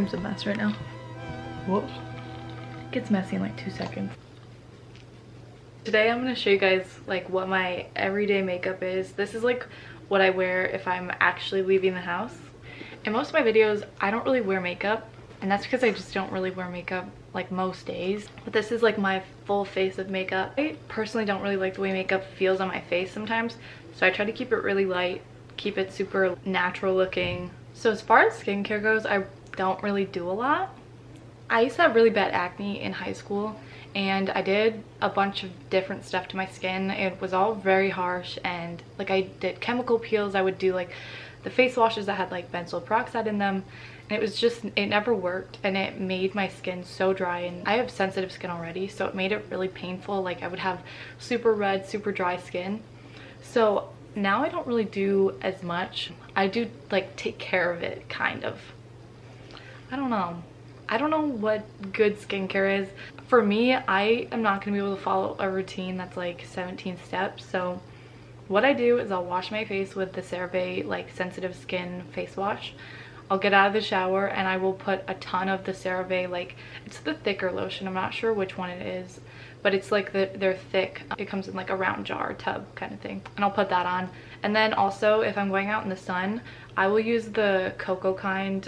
room's a mess right now. Whoops. It gets messy in like 2 seconds. Today I'm going to show you guys like what my everyday makeup is. This is like what I wear if I'm actually leaving the house. In most of my videos, I don't really wear makeup, and that's because I just don't really wear makeup like most days. But this is like my full face of makeup. I personally don't really like the way makeup feels on my face sometimes, so I try to keep it really light, keep it super natural looking. So as far as skincare goes, I don't really do a lot. I used to have really bad acne in high school, and I did a bunch of different stuff to my skin. It was all very harsh, and like I did chemical peels. I would do like the face washes that had like benzoyl peroxide in them, and it was just, it never worked, and it made my skin so dry. And I have sensitive skin already, so it made it really painful. Like I would have super red, super dry skin. So now I don't really do as much. I do like take care of it, kind of. I don't know what good skincare is. For me, I am not going to be able to follow a routine that's like 17 steps. So what I do is I'll wash my face with the CeraVe like sensitive skin face wash. I'll get out of the shower and I will put a ton of the CeraVe, like it's the thicker lotion. I'm not sure which one it is, but it's like they're thick. It comes in like a round jar tub kind of thing, and I'll put that on. And then also if I'm going out in the sun, I will use the Cocoa Kind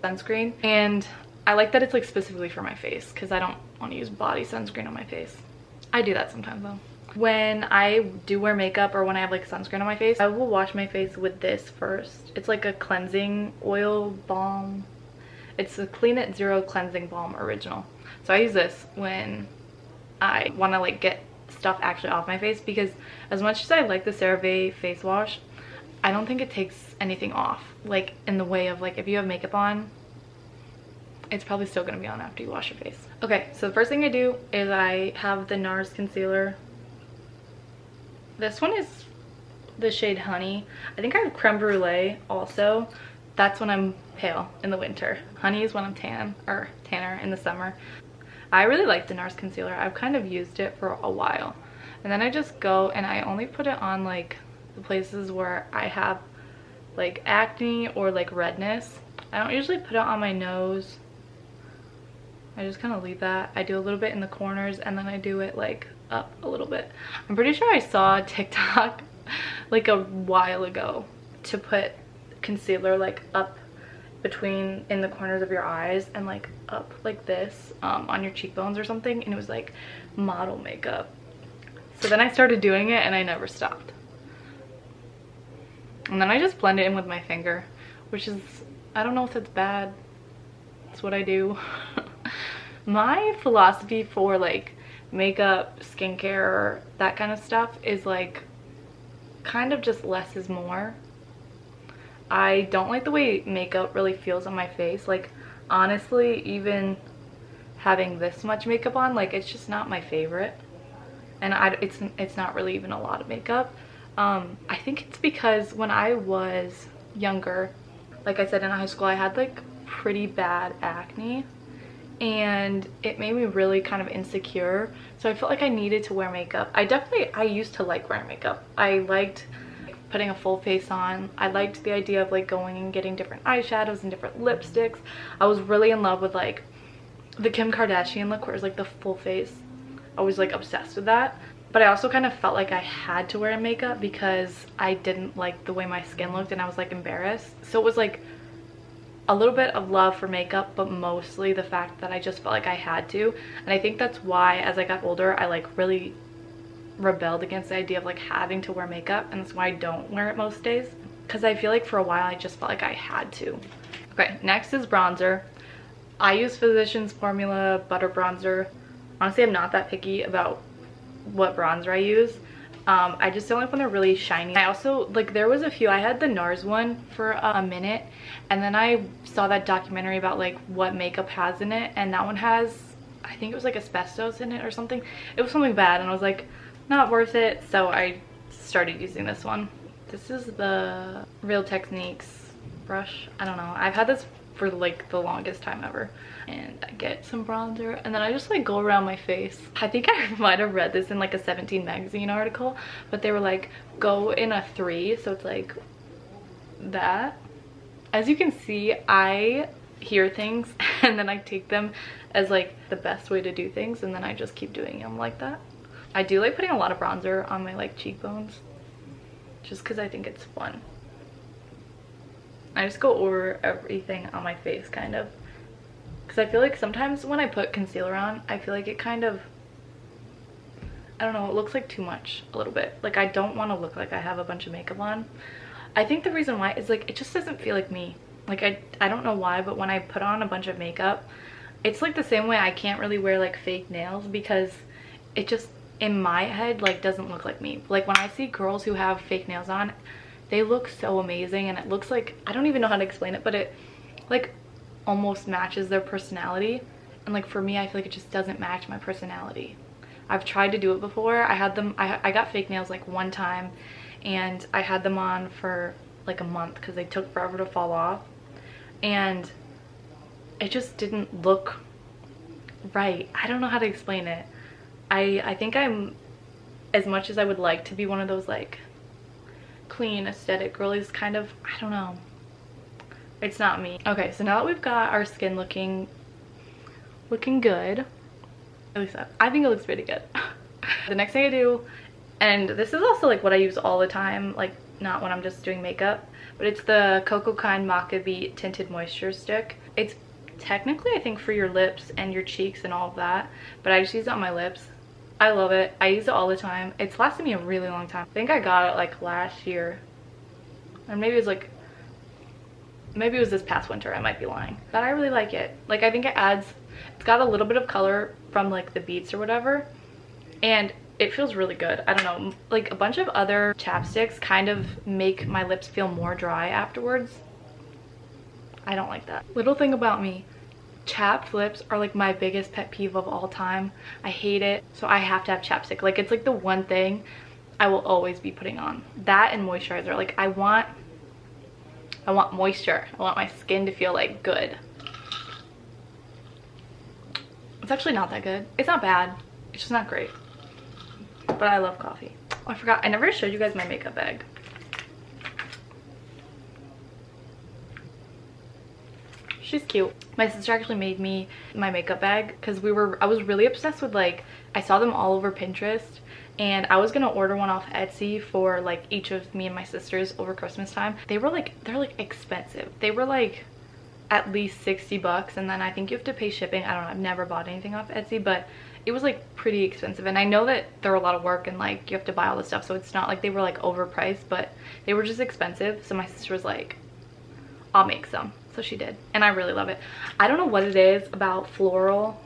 sunscreen, and I like that it's like specifically for my face because I don't want to use body sunscreen on my face. I do that sometimes though. When I do wear makeup or when I have like sunscreen on my face, I will wash my face with this first. It's like a cleansing oil balm. It's a Clean It Zero Cleansing Balm Original. So I use this when I want to like get stuff actually off my face, because as much as I like the CeraVe face wash, I don't think it takes anything off, like in the way of like if you have makeup on, it's probably still going to be on after you wash your face. Okay, so the first thing I do is I have the NARS concealer. This one is the shade Honey. I think I have Creme Brulee also. That's when I'm pale in the winter. Honey is when I'm tan, or tanner in the summer. I really like the NARS concealer. I've kind of used it for a while. And then I just go and I only put it on like the places where I have like acne or like redness. I don't usually put it on my nose. I just kind of leave that. I do a little bit in the corners, and then I do it like up a little bit. I'm pretty sure I saw TikTok like a while ago to put concealer like up between in the corners of your eyes and like up like this on your cheekbones or something, and it was like model makeup. So then I started doing it and I never stopped. And then I just blend it in with my finger, which is, I don't know if it's bad. It's what I do. My philosophy for like makeup, skincare, that kind of stuff is like kind of just less is more. I don't like the way makeup really feels on my face. Like honestly, even having this much makeup on, like it's just not my favorite. And it's not really even a lot of makeup. I think it's because when I was younger, like I said, in high school I had like pretty bad acne, and it made me really kind of insecure. So I felt like I needed to wear makeup. I used to like wearing makeup. I liked putting a full face on. I liked the idea of like going and getting different eyeshadows and different lipsticks. I was really in love with like the Kim Kardashian look where it was like the full face. I was like obsessed with that. But I also kind of felt like I had to wear makeup because I didn't like the way my skin looked, and I was like embarrassed. So it was like a little bit of love for makeup, but mostly the fact that I just felt like I had to. And I think that's why as I got older, I like really rebelled against the idea of like having to wear makeup, and that's why I don't wear it most days, because I feel like for a while I just felt like I had to. Okay, next is bronzer. I use Physicians Formula Butter Bronzer. Honestly, I'm not that picky about what bronzer I use. I just don't like when they're really shiny. I also, like, there was a few, I had the NARS one for a minute, and then I saw that documentary about like what makeup has in it, and that one has, I think it was like asbestos in it or something. It was something bad, and I was like, not worth it, so I started using this one. This is the Real Techniques brush. I don't know, I've had this for like the longest time ever. And I get some bronzer, and then I just like go around my face. I think I might have read this in like a 17 magazine article, but they were like, go in a 3, so it's like that. As you can see, I hear things and then I take them as like the best way to do things, and then I just keep doing them like that. I do like putting a lot of bronzer on my like cheekbones just because I think it's fun. I just go over everything on my face kind of, because I feel like sometimes when I put concealer on, I feel like it kind of, I don't know, it looks like too much a little bit. Like I don't want to look like I have a bunch of makeup on. I think the reason why is like it just doesn't feel like me. Like I don't know why, but when I put on a bunch of makeup, it's like the same way I can't really wear like fake nails, because it just in my head like doesn't look like me. Like when I see girls who have fake nails on, they look so amazing, and it looks like, I don't even know how to explain it, but it like almost matches their personality. And like for me, I feel like it just doesn't match my personality. I've tried to do it before. I had them, I got fake nails like one time, and I had them on for like a month because they took forever to fall off, and it just didn't look right. I don't know how to explain it. I think I'm, as much as I would like to be one of those like clean aesthetic girlies kind of, I don't know, it's not me. Okay, so now that we've got our skin looking good, at least I think it looks pretty good. The next thing I do, and this is also like what I use all the time, like not when I'm just doing makeup, but it's the Cocoa Kind Maca Beat Tinted Moisture Stick. It's technically I think for your lips and your cheeks and all of that, but I just use it on my lips. I love it. I use it all the time. It's lasted me a really long time. I think I got it like last year, or maybe it was like, maybe it was this past winter, I might be lying, but I really like it. Like I think it adds, it's got a little bit of color from like the beads or whatever, and it feels really good. I don't know, like a bunch of other chapsticks kind of make my lips feel more dry afterwards. I don't like that. Little thing about me, chapped lips are like my biggest pet peeve of all time. I hate it, so I have to have chapstick. Like it's like the one thing I will always be putting on. That and moisturizer. Like I want moisture. I want my skin to feel like good. It's actually not that good. It's not bad, it's just not great, but I love coffee. Oh, I forgot, I never showed you guys my makeup bag. She's cute. My sister actually made me my makeup bag because I was really obsessed with, like, I saw them all over Pinterest, and I was gonna order one off Etsy for like each of me and my sisters over Christmas time. They're like expensive. They were like at least 60 bucks, and then I think you have to pay shipping. I don't know, I've never bought anything off Etsy, but it was like pretty expensive, and I know that they're a lot of work and like you have to buy all this stuff, so it's not like they were like overpriced, but they were just expensive. So my sister was like, I'll make some. So she did, and I really love it. I don't know what it is about floral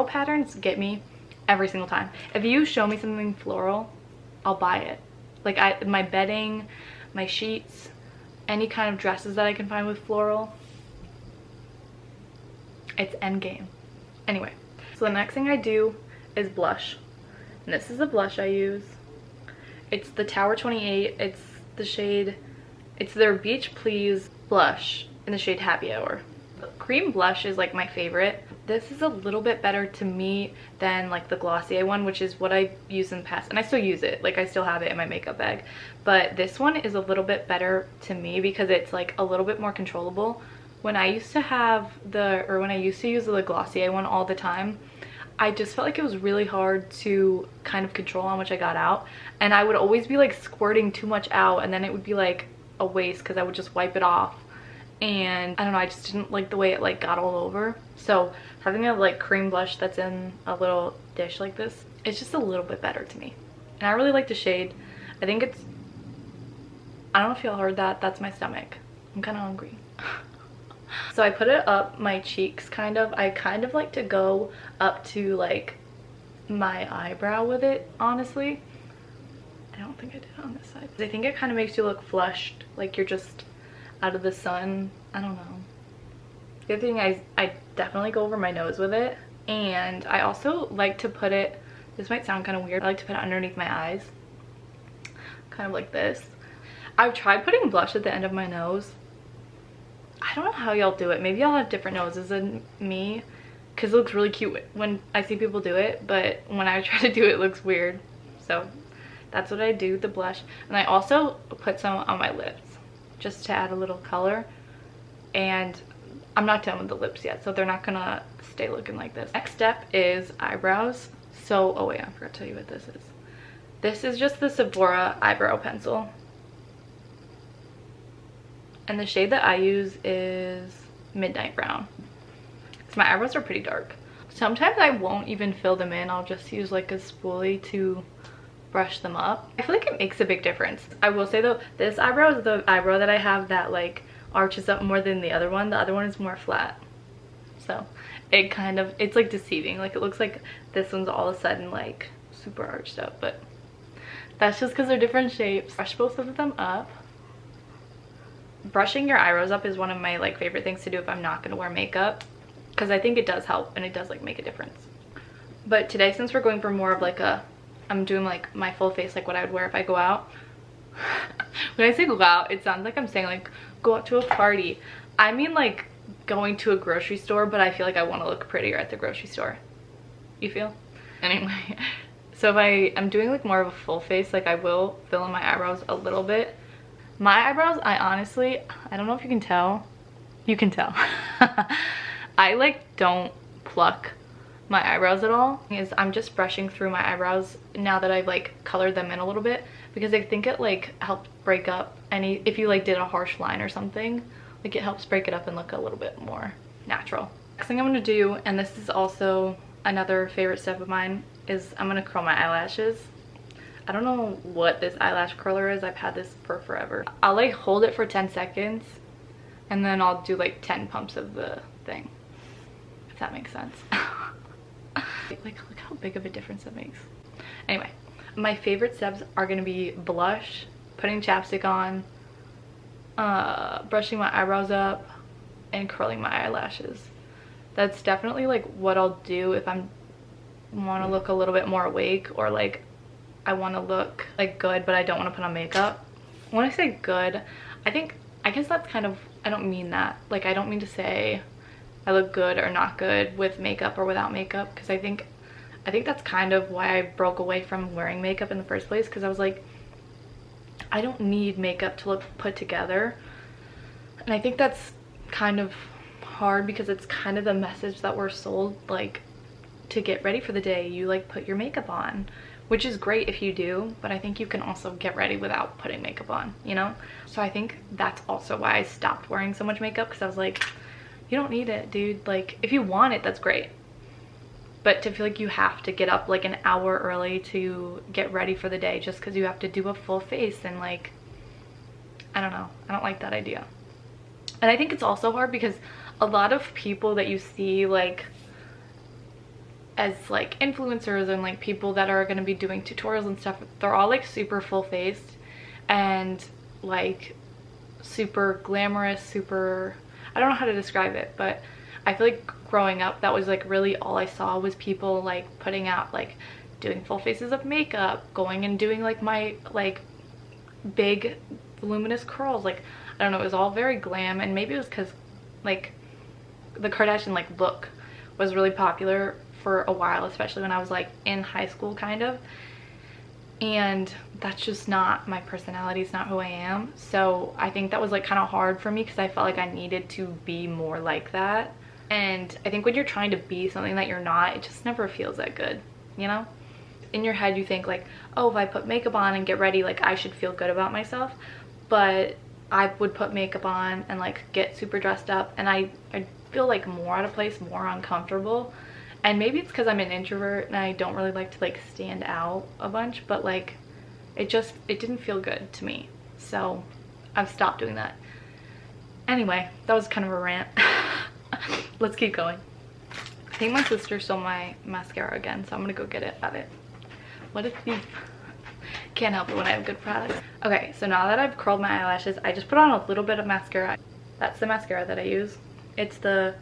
patterns get me every single time. If you show me something floral, I'll buy it. Like my bedding, my sheets, any kind of dresses that I can find with floral, it's endgame. Anyway, so the next thing I do is blush, and this is the blush I use. It's the Tower 28. It's the shade, it's their Beach Please blush in the shade Happy Hour. Cream blush is like my favorite. This is a little bit better to me than like the Glossier one, which is what I used in the past, and I still use it. Like I still have it in my makeup bag, but this one is a little bit better to me because it's like a little bit more controllable. When I used to use the Glossier one all the time, I just felt like it was really hard to kind of control how much I got out, and I would always be like squirting too much out, and then it would be like a waste because I would just wipe it off, and I don't know, I just didn't like the way it like got all over. So having a like cream blush that's in a little dish like this, it's just a little bit better to me, and I really like the shade. I think it's, I don't know if y'all heard that, that's my stomach. I'm kind of hungry. So I put it up my cheeks kind of. I kind of like to go up to like my eyebrow with it, honestly. I don't think I did it on this side. I think it kind of makes you look flushed, like you're just out of the sun. I don't know. The other thing, I definitely go over my nose with it, and I also like to put it, this might sound kind of weird, I like to put it underneath my eyes, kind of like this. I've tried putting blush at the end of my nose. I don't know how y'all do it. Maybe y'all have different noses than me, because it looks really cute when I see people do it, but when I try to do it, it looks weird. So that's what I do, the blush. And I also put some on my lips. just to add a little color. And I'm not done with the lips yet, so they're not gonna stay looking like this. Next step is eyebrows. So, oh wait, I forgot to tell you what this is. This is just the Sephora eyebrow pencil. And the shade that I use is Midnight Brown. So my eyebrows are pretty dark. Sometimes I won't even fill them in. I'll just use like a spoolie to brush them up. I feel like it makes a big difference. I will say though, this eyebrow is the eyebrow that I have that like arches up more than the other one. The other one is more flat. So it kind of, it's like deceiving. Like it looks like this one's all of a sudden like super arched up, but that's just because they're different shapes. Brush both of them up. Brushing your eyebrows up is one of my like favorite things to do if I'm not going to wear makeup, because I think it does help and it does like make a difference. But today, since we're going for more of like a, I'm doing like my full face, like what I would wear if I go out. When I say go out, it sounds like I'm saying like go out to a party. I mean like going to a grocery store, but I feel like I want to look prettier at the grocery store. You feel? Anyway, so if I am doing like more of a full face, like I will fill in my eyebrows a little bit. My eyebrows, I honestly, I don't know if you can tell. You can tell. I like don't pluck my eyebrows at all. I'm just brushing through my eyebrows now that I've like colored them in a little bit, because I think it like helps break up any, if you like did a harsh line or something, like it helps break it up and look a little bit more natural. Next thing I'm gonna do, and this is also another favorite step of mine, is I'm gonna curl my eyelashes. I don't know what this eyelash curler is. I've had this for forever. I'll like hold it for 10 seconds and then I'll do like 10 pumps of the thing, if that makes sense. Like look how big of a difference that makes. Anyway, my favorite steps are gonna be blush, putting chapstick on, brushing my eyebrows up, and curling my eyelashes. That's definitely like what I'll do if I want to look a little bit more awake, or like I want to look like good but I don't want to put on makeup. When I say good, I guess that's kind of, I don't mean that. Like I don't mean to say I look good or not good with makeup or without makeup, because I think that's kind of why I broke away from wearing makeup in the first place, because I was like, I don't need makeup to look put together. And I think that's kind of hard, because it's kind of the message that we're sold, like to get ready for the day you like put your makeup on, which is great if you do, but I think you can also get ready without putting makeup on, you know? So I think that's also why I stopped wearing so much makeup, because I was like, you don't need it, dude. Like if you want it, that's great, but to feel like you have to get up like an hour early to get ready for the day just because you have to do a full face, and like, I don't know, I don't like that idea. And I think it's also hard because a lot of people that you see like as like influencers and like people that are going to be doing tutorials and stuff, they're all like super full faced and like super glamorous, super, I don't know how to describe it, but I feel like growing up that was like really all I saw was people like putting out like doing full faces of makeup, going and doing like my like big voluminous curls. Like I don't know, it was all very glam, and maybe it was because like the Kardashian like look was really popular for a while, especially when I was like in high school kind of, and that's just not my personality. It's not who I am. So I think that was like kind of hard for me, because I felt like I needed to be more like that. And I think when you're trying to be something that you're not, it just never feels that good, you know? In your head you think like, oh, if I put makeup on and get ready, like I should feel good about myself. But I would put makeup on and like get super dressed up, and I feel like more out of place, more uncomfortable. And maybe it's because I'm an introvert and I don't really like to like stand out a bunch, but like it didn't feel good to me. So I've stopped doing that. Anyway, that was kind of a rant. Let's keep going. I think my sister stole my mascara again, so I'm gonna go get it at it. What a thief. Can't help it when I have good products. Okay, so now that I've curled my eyelashes, I just put on a little bit of mascara. That's the mascara that I use. It's the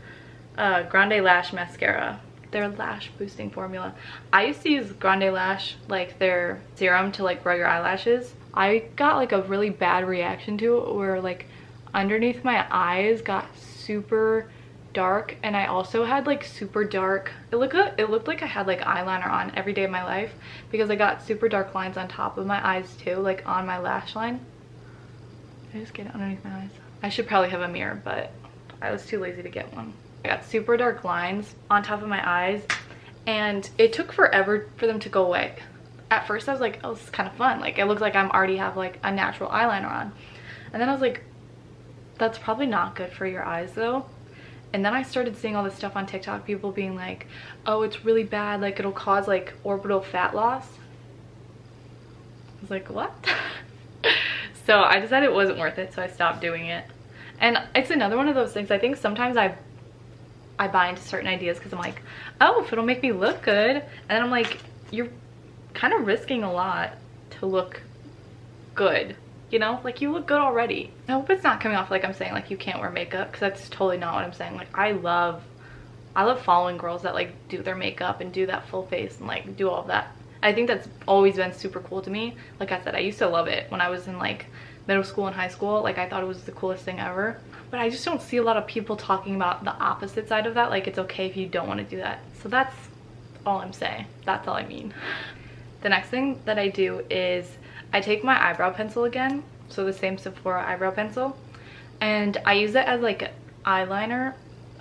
Grande Lash mascara, their lash boosting formula. I used to use Grande Lash, like their serum, to like grow your eyelashes. I got like a really bad reaction to it, where like underneath my eyes got super dark, and I also had like super dark, it looked like I had like eyeliner on every day of my life, because I got super dark lines on top of my eyes too, like on my lash line. I just get it underneath my eyes. I should probably have a mirror, but I was too lazy to get one. I got super dark lines on top of my eyes, and it took forever for them to go away. At first I was like, oh, this is kind of fun. Like, it looks like I'm already have like a natural eyeliner on. And then I was like, that's probably not good for your eyes though. And then I started seeing all this stuff on TikTok, people being like, oh, it's really bad, like it'll cause like orbital fat loss. I was like, what? So I decided it wasn't worth it, so I stopped doing it. And it's another one of those things, I think sometimes I buy into certain ideas because I'm like, oh, if it'll make me look good. And then I'm like, you're kind of risking a lot to look good, you know? Like, you look good already. I hope it's not coming off like I'm saying like you can't wear makeup, because that's totally not what I'm saying. Like, I love following girls that like do their makeup and do that full face and like do all of that. I think that's always been super cool to me. Like I said, I used to love it when I was in like middle school and high school. Like, I thought it was the coolest thing ever. But I just don't see a lot of people talking about the opposite side of that. Like, it's okay if you don't want to do that. So that's all I'm saying. That's all I mean. The next thing that I do is I take my eyebrow pencil again. So the same Sephora eyebrow pencil. And I use it as like an eyeliner.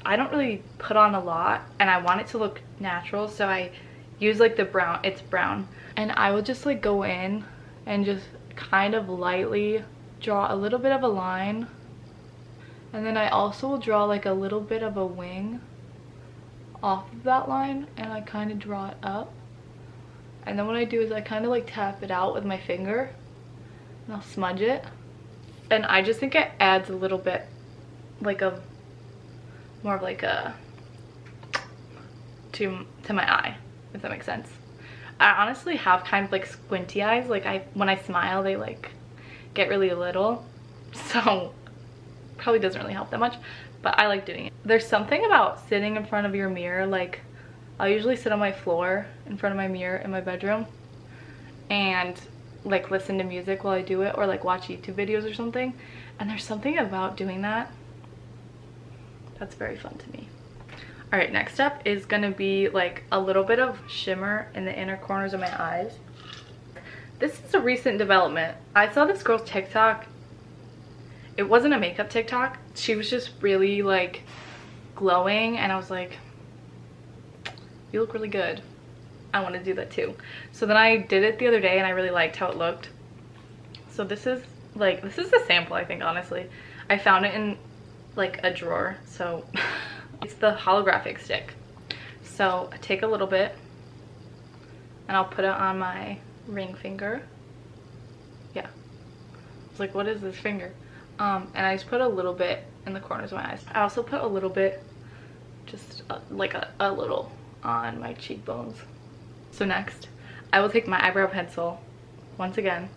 I don't really put on a lot, and I want it to look natural. So I use like the brown, it's brown. And I will just like go in and just kind of lightly draw a little bit of a line. And then I also will draw like a little bit of a wing off of that line, and I kind of draw it up. And then what I do is I kind of like tap it out with my finger, and I'll smudge it. And I just think it adds a little bit like a more of like a to my eye, if that makes sense. I honestly have kind of like squinty eyes. Like, when I smile, they like get really little, so probably doesn't really help that much, but I like doing it. There's something about sitting in front of your mirror. Like, I'll usually sit on my floor in front of my mirror in my bedroom and like listen to music while I do it, or like watch YouTube videos or something. And there's something about doing that that's very fun to me. All right, next up is gonna be like a little bit of shimmer in the inner corners of my eyes. This is a recent development. I saw this girl's TikTok. It wasn't a makeup TikTok. She was just really like glowing, and I was like, you look really good. I want to do that too. So then I did it the other day, and I really liked how it looked. So this is the sample, I think, honestly. I found it in like a drawer. So it's the holographic stick. So I take a little bit and I'll put it on my ring finger. Yeah. I was like, what is this finger? And I just put a little bit in the corners of my eyes. I also put a little bit, just like a little on my cheekbones. So next, I will take my eyebrow pencil once again,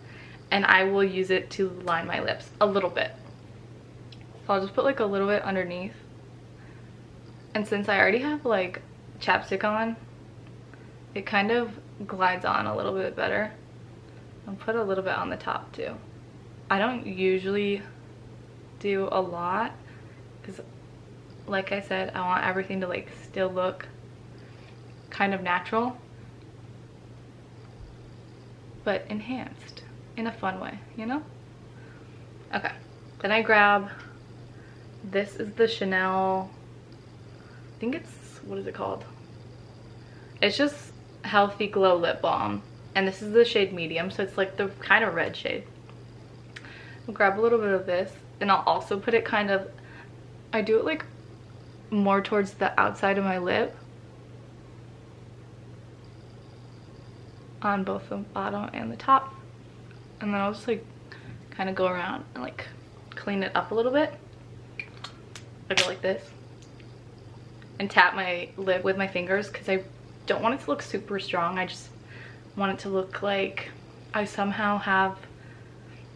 and I will use it to line my lips a little bit. So I'll just put like a little bit underneath. And since I already have like chapstick on, it kind of glides on a little bit better. I'll put a little bit on the top too. I don't usually do a lot because, like I said, I want everything to like still look kind of natural, but enhanced in a fun way, you know? Okay, then I grab, this is the Chanel, I think it's, what is it called? It's just Healthy Glow Lip Balm, and this is the shade medium, so it's like the kind of red shade. I'll grab a little bit of this, and I'll also put it kind of, I do it like more towards the outside of my lip, on both the bottom and the top. And then I'll just like kind of go around and like clean it up a little bit. I go like this and tap my lip with my fingers because I don't want it to look super strong. I just want it to look like I somehow have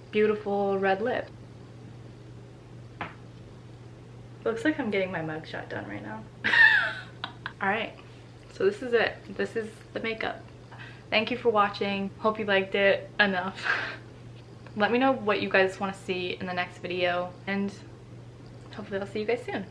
beautiful red lip. Looks like I'm getting my mugshot done right now. All right, so this is it. This is the makeup. Thank you for watching. Hope you liked it enough. Let me know what you guys want to see in the next video, and hopefully I'll see you guys soon.